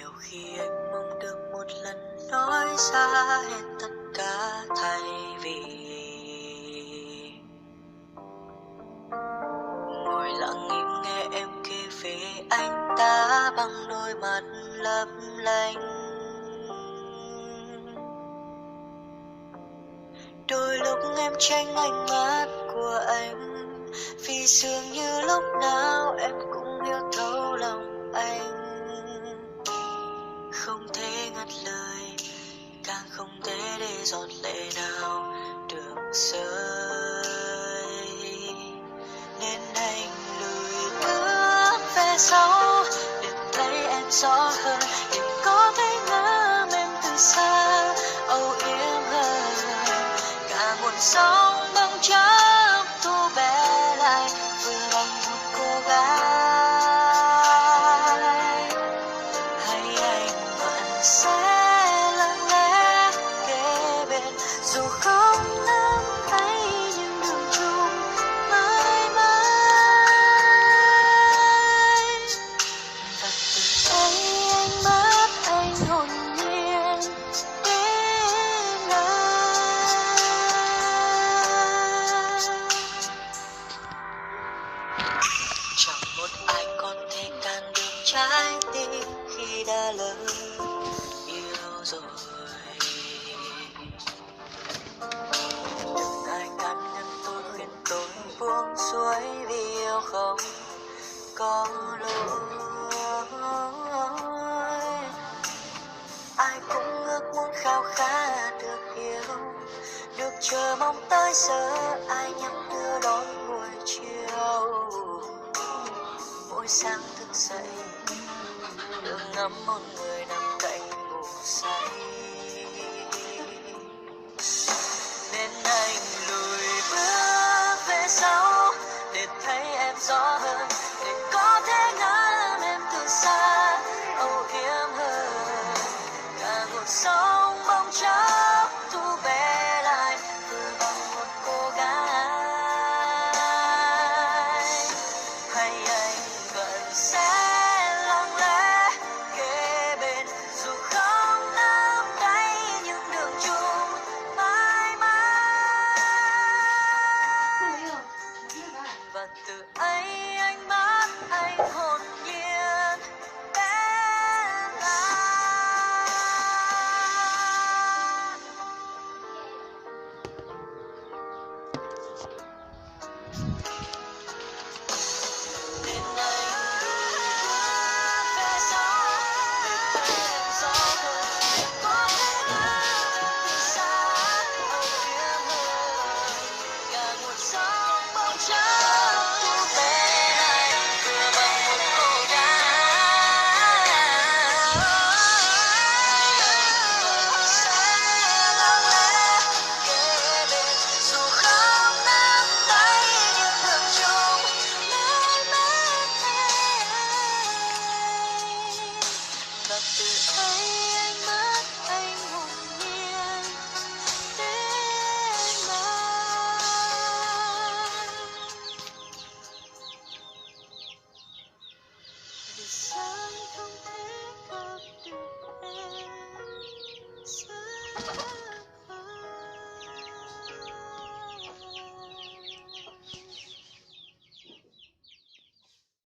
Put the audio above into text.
nhiều khi anh mong được một lần nói ra hết tất cả thay vì ngồi lặng im nghe em kể về anh ta bằng đôi mắt lấp lánh. Đôi lúc em tránh ánh mắt của anh, vì dường như lúc nào em cũng hiểu thấu lòng anh. Không thể ngắt lời, càng không thể để giọt lệ nào được rơi, nên anh lùi bước về sau để thấy em rõ hơn, để có thể ngắm em từ xa âu yếm hơn. Cả một sóng băng chấp thu bé lại vừa bằng một cô gái. Hay anh vẫn sẽ lặng lẽ kế bên, dù không nắm tay nhưng đường chung mãi mãi. Và từ thấy ánh mắt anh hồn nhiên đến anh. Chẳng một ai có thể cản được trái tim khi đã lỡ yêu rồi. Đừng ai can ngăn tôi, khuyên tôi buông xuôi, vì yêu không có lỗi. Ai cũng ước muốn khao khát được yêu, được chờ mong tới giờ ai nhắm đưa đón buổi chiều. Mỗi sáng thức dậy được ngắm một người nằm cạnh ngủ say, nên anh lùi bước về sau để thấy em rõ hơn,